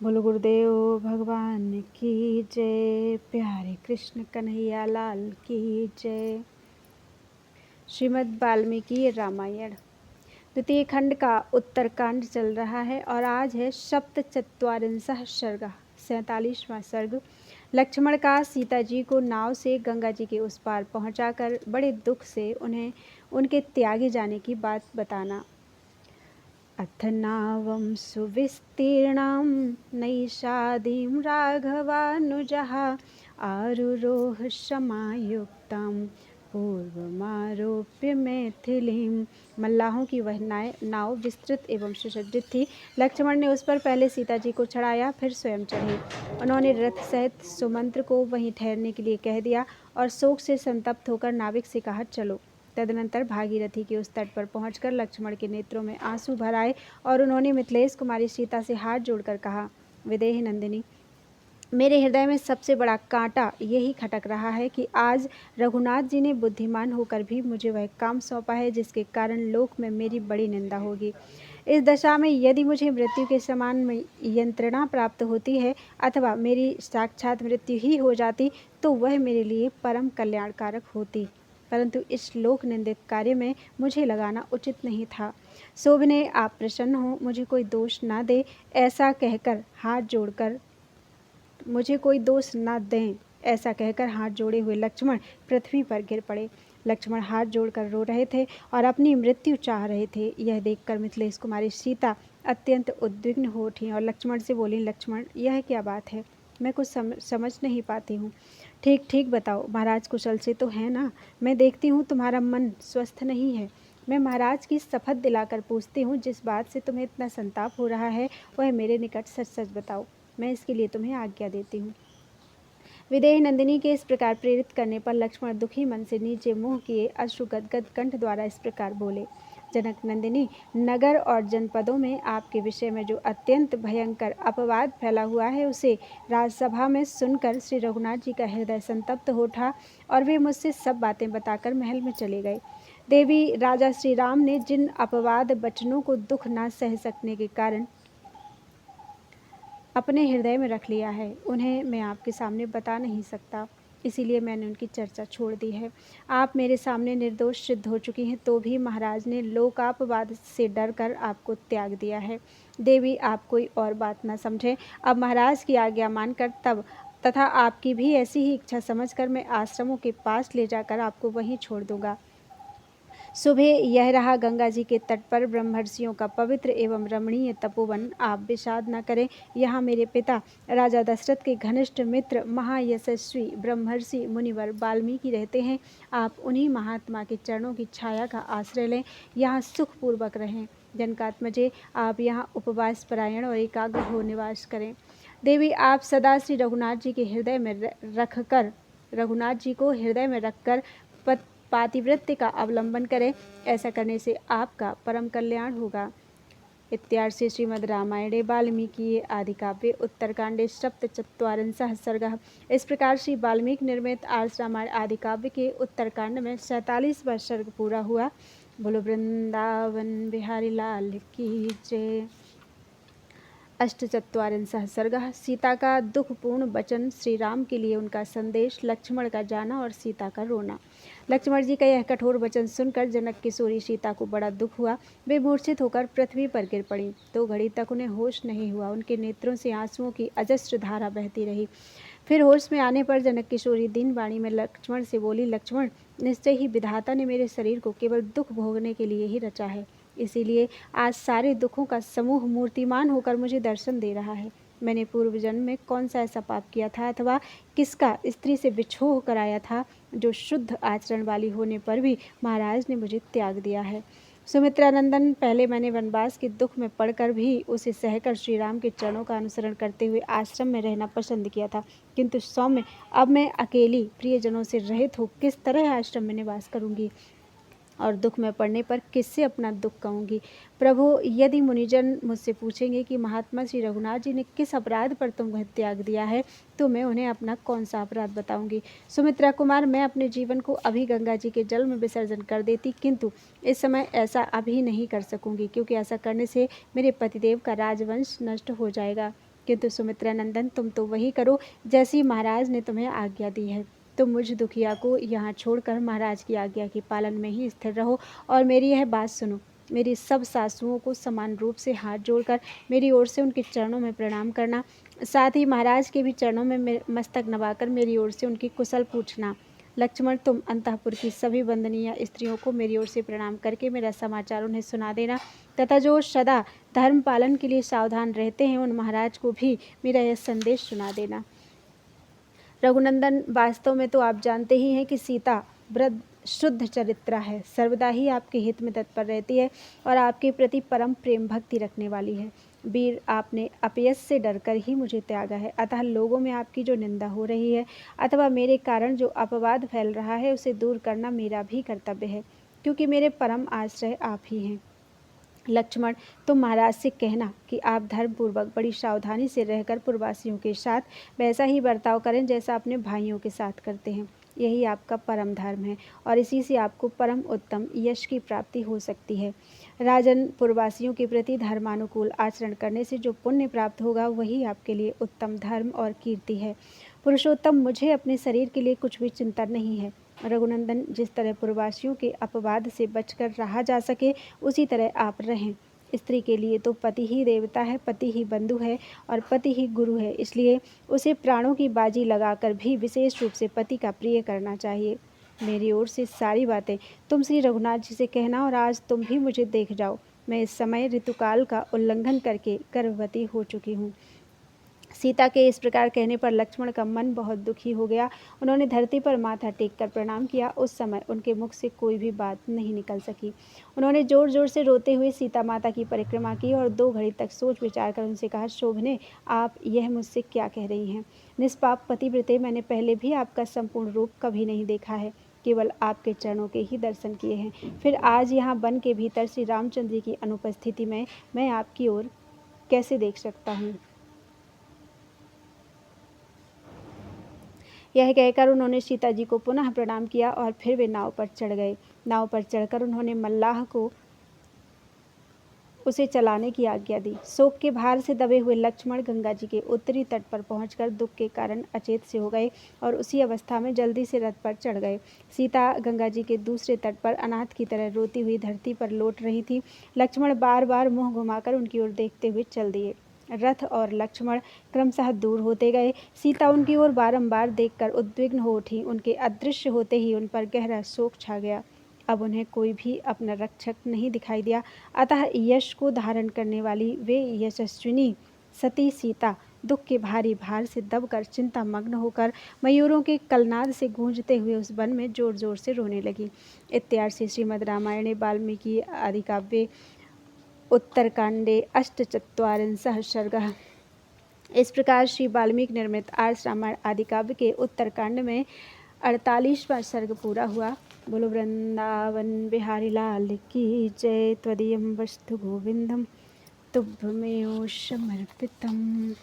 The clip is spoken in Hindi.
बोलो गुरुदेव भगवान की जय। प्यारे कृष्ण कन्हैया लाल की जय। श्रीमद् वाल्मीकि रामायण द्वितीय खंड का उत्तरकांड चल रहा है और आज है सप्तचत्वारिंशः सर्ग, 47वां सर्ग। लक्ष्मण का सीता जी को नाव से गंगा जी के उस पार पहुंचाकर बड़े दुख से उन्हें उनके त्यागे जाने की बात बताना। अथ नावं सुविस्तीर्णां नैषादीं राघवानुजः आरुरोह समायुक्तां पूर्वमारोप्य मैथिलीं। मल्लाहों की वह नाव विस्तृत एवं सुसज्जित थी। लक्ष्मण ने उस पर पहले सीता जी को चढ़ाया, फिर स्वयं चढ़े। उन्होंने रथ सहित सुमंत्र को वहीं ठहरने के लिए कह दिया और शोक से संतप्त होकर नाविक से कहा, चलो। तदनंतर भागीरथी के उस तट पर पहुंचकर लक्ष्मण के नेत्रों में आंसू भर आए और उन्होंने मिथिलेश कुमारी सीता से हाथ जोड़कर कहा, विदेही नंदिनी, मेरे हृदय में सबसे बड़ा कांटा यही खटक रहा है कि आज रघुनाथ जी ने बुद्धिमान होकर भी मुझे वह काम सौंपा है जिसके कारण लोक में मेरी बड़ी निंदा होगी। इस दशा में यदि मुझे मृत्यु के समान यंत्रणा प्राप्त होती है अथवा मेरी साक्षात मृत्यु ही हो जाती तो वह मेरे लिए परम कल्याणकारक होती, परंतु इस लोक निंदित कार्य में मुझे लगाना उचित नहीं था। शोभने आप प्रसन्न हो, मुझे कोई दोष ना दे, ऐसा कहकर हाथ जोड़कर मुझे कोई दोष ना दें, ऐसा कहकर हाथ जोड़े हुए लक्ष्मण पृथ्वी पर गिर पड़े। लक्ष्मण हाथ जोड़कर रो रहे थे और अपनी मृत्यु चाह रहे थे। यह देखकर मिथिलेश कुमारी सीता अत्यंत उद्विग्न हो उठी और लक्ष्मण से बोली, लक्ष्मण, यह क्या बात है? मैं कुछ समझ नहीं पाती हूँ। ठीक ठीक बताओ, महाराज कुशल से तो है ना? मैं देखती हूँ तुम्हारा मन स्वस्थ नहीं है। मैं महाराज की शपथ दिलाकर पूछती हूँ, जिस बात से तुम्हें इतना संताप हो रहा है वह मेरे निकट सच सच बताओ, मैं इसके लिए तुम्हें आज्ञा देती हूँ। विदेह नंदिनी के इस प्रकार प्रेरित करने पर लक्ष्मण दुखी मन से नीचे मुंह किए अश्रुगदगद कंठ द्वारा इस प्रकार बोले, जनक नंदिनी, नगर और जनपदों में आपके विषय में जो अत्यंत भयंकर अपवाद फैला हुआ है उसे राजसभा में सुनकर श्री रघुनाथ जी का हृदय संतप्त हो उठा और वे मुझसे सब बातें बताकर महल में चले गए। देवी, राजा श्री राम ने जिन अपवाद वचनों को दुख न सह सकने के कारण अपने हृदय में रख लिया है उन्हें मैं आपके सामने बता नहीं सकता, इसीलिए मैंने उनकी चर्चा छोड़ दी है। आप मेरे सामने निर्दोष सिद्ध हो चुकी हैं तो भी महाराज ने लोकापवाद से डर कर आपको त्याग दिया है। देवी, आप कोई और बात न समझें, अब महाराज की आज्ञा मानकर तब तथा आपकी भी ऐसी ही इच्छा समझकर मैं आश्रमों के पास ले जाकर आपको वहीं छोड़ दूंगा। सुबह यह रहा गंगा जी के तट पर ब्रह्मर्षियों का पवित्र एवं रमणीय तपोवन। आप विषाद न करें, यहाँ मेरे पिता राजा दशरथ के घनिष्ठ मित्र महायशस्वी ब्रह्मर्षि मुनिवर वाल्मीकि रहते हैं। आप उन्हीं महात्मा के चरणों की छाया का आश्रय लें, यहाँ सुखपूर्वक रहें। जनकात्मजे, आप यहाँ उपवास परायण और एकाग्र हो निवास करें। देवी, आप सदा श्री रघुनाथ जी को हृदय में रखकर पातिव्रत्य का अवलंबन करें, ऐसा करने से आपका परम कल्याण होगा। इत्यार्षे श्रीमद् रामायणे वाल्मीकि आदि काव्ये उत्तरकांडे सप्तचत्वारिंशः सर्गः। इस प्रकार श्री वाल्मीकि निर्मित आर्ष रामायण आदि काव्य के उत्तरकांड में 47वां सर्ग पूरा हुआ। बोलो वृंदावन बिहारी लाल की जय। अष्टचत्वारिंशः सर्गः। सीता का दुखपूर्ण वचन, श्री राम के लिए उनका संदेश, लक्ष्मण का जाना और सीता का रोना। लक्ष्मण जी का यह कठोर वचन सुनकर जनक किशोरी सीता को बड़ा दुख हुआ। वे मूर्छित होकर पृथ्वी पर गिर पड़ी। 2 घड़ी तक उन्हें होश नहीं हुआ। उनके नेत्रों से आंसुओं की अजस्र धारा बहती रही। फिर होश में आने पर जनक किशोरी दीन वाणी में लक्ष्मण से बोली, लक्ष्मण, निश्चय ही विधाता ने मेरे शरीर को केवल दुख भोगने के लिए ही रचा है, इसीलिए आज सारे दुखों का समूह मूर्तिमान होकर मुझे दर्शन दे रहा है। मैंने पूर्व जन्म में कौन सा ऐसा पाप किया था अथवा किसका स्त्री से विछोह कराया था जो शुद्ध आचरण वाली होने पर भी महाराज ने मुझे त्याग दिया है। सुमित्रा नंदन, पहले मैंने वनवास के दुख में पड़कर भी उसे सहकर श्री राम के चरणों का अनुसरण करते हुए आश्रम में रहना पसंद किया था, किंतु सौम्य, अब मैं अकेली प्रियजनों से रहित हो किस तरह आश्रम में निवास करूंगी और दुख में पड़ने पर किससे अपना दुख कहूँगी। प्रभु, यदि मुनिजन मुझसे पूछेंगे कि महात्मा श्री रघुनाथ जी ने किस अपराध पर तुम्हें त्याग दिया है तो मैं उन्हें अपना कौन सा अपराध बताऊंगी। सुमित्रा कुमार, मैं अपने जीवन को अभी गंगा जी के जल में विसर्जन कर देती, किंतु इस समय ऐसा अभी नहीं कर सकूंगी, क्योंकि ऐसा करने से मेरे पतिदेव का राजवंश नष्ट हो जाएगा। किंतु सुमित्रा नंदन तुम तो वही करो जैसी महाराज ने तुम्हें आज्ञा दी है। तुम मुझ दुखिया को यहाँ छोड़कर महाराज की आज्ञा के पालन में ही स्थिर रहो और मेरी यह बात सुनो। मेरी सब सासुओं को समान रूप से हाथ जोड़कर मेरी ओर से उनके चरणों में प्रणाम करना, साथ ही महाराज के भी चरणों में मस्तक नवाकर मेरी ओर से उनकी कुशल पूछना। लक्ष्मण, तुम अंतःपुर की सभी वंदनीय स्त्रियों को मेरी ओर से प्रणाम करके मेरा समाचार उन्हें सुना देना, तथा जो सदा धर्म पालन के लिए सावधान रहते हैं उन महाराज को भी मेरा यह संदेश सुना देना। रघुनंदन, वास्तव में तो आप जानते ही हैं कि सीता वृद्ध शुद्ध चरित्रा है, सर्वदा ही आपके हित में तत्पर रहती है और आपके प्रति परम प्रेम भक्ति रखने वाली है। वीर, आपने अपयश से डरकर ही मुझे त्यागा है, अतः लोगों में आपकी जो निंदा हो रही है अथवा मेरे कारण जो अपवाद फैल रहा है उसे दूर करना मेरा भी कर्तव्य है, क्योंकि मेरे परम आश्रय आप ही हैं। लक्ष्मण, तुम महाराज से कहना कि आप धर्मपूर्वक बड़ी सावधानी से रहकर पूर्ववासियों के साथ वैसा ही बर्ताव करें जैसा अपने भाइयों के साथ करते हैं। यही आपका परम धर्म है और इसी से आपको परम उत्तम यश की प्राप्ति हो सकती है। राजन, पूर्ववासियों के प्रति धर्मानुकूल आचरण करने से जो पुण्य प्राप्त होगा वही आपके लिए उत्तम धर्म और कीर्ति है। पुरुषोत्तम, मुझे अपने शरीर के लिए कुछ भी चिंता नहीं है। रघुनंदन, जिस तरह पूर्ववासियों के अपवाद से बचकर रहा जा सके उसी तरह आप रहें। स्त्री के लिए तो पति ही देवता है, पति ही बंधु है और पति ही गुरु है, इसलिए उसे प्राणों की बाजी लगाकर भी विशेष रूप से पति का प्रिय करना चाहिए। मेरी ओर से सारी बातें तुम श्री रघुनाथ जी से कहना और आज तुम भी मुझे देख जाओ। मैं इस समय ऋतुकाल का उल्लंघन करके गर्भवती हो चुकी हूँ। सीता के इस प्रकार कहने पर लक्ष्मण का मन बहुत दुखी हो गया। उन्होंने धरती पर माथा टेक कर प्रणाम किया। उस समय उनके मुख से कोई भी बात नहीं निकल सकी। उन्होंने जोर जोर से रोते हुए सीता माता की परिक्रमा की और 2 घड़ी तक सोच विचार कर उनसे कहा, शोभने, आप यह मुझसे क्या कह रही हैं? निष्पाप पतिव्रते, मैंने पहले भी आपका संपूर्ण रूप कभी नहीं देखा है, केवल आपके चरणों के ही दर्शन किए हैं। फिर आज यहाँ वन के भीतर श्री रामचंद्र जी की अनुपस्थिति में मैं आपकी ओर कैसे देख सकता हूँ? यह कहकर उन्होंने सीता जी को पुनः प्रणाम किया और फिर वे नाव पर चढ़ गए। नाव पर चढ़कर उन्होंने मल्लाह को उसे चलाने की आज्ञा दी। शोक के भार से दबे हुए लक्ष्मण गंगा जी के उत्तरी तट पर पहुंचकर दुख के कारण अचेत से हो गए और उसी अवस्था में जल्दी से रथ पर चढ़ गए। सीता गंगा जी के दूसरे तट पर अनाथ की तरह रोती हुई धरती पर लौट रही थी। लक्ष्मण बार बार मुंह घुमाकर उनकी ओर देखते हुए चल दिए। रथ और लक्ष्मण क्रमशः दूर होते गए। सीता उनकी ओर बारंबार देखकर उद्विग्न हो उठी। उनके अदृश्य होते ही उन पर गहरा शोक छा गया। अब उन्हें कोई भी अपना रक्षक नहीं दिखाई दिया, अतः यश को धारण करने वाली वे यशस्विनी सती सीता दुख के भारी भार से दबकर चिंता मग्न होकर मयूरों के कलनाद से गूंजते हुए उस वन में जोर जोर से रोने लगी। इत्यार्षि श्रीमद् रामायणे वाल्मीकि आदिकाव्ये उत्तरकांडे अष्टचत्वारिंशः सर्गः। इस प्रकार श्री वाल्मीकि निर्मित आर्ष रामायण आदि काव्य के उत्तरकांड में 48वां सर्ग पूरा हुआ। बोलो वृंदावन बिहारी लाल की जय। त्वदीयं वस्तु गोविंदम तुभ्यमेव समर्पितम्।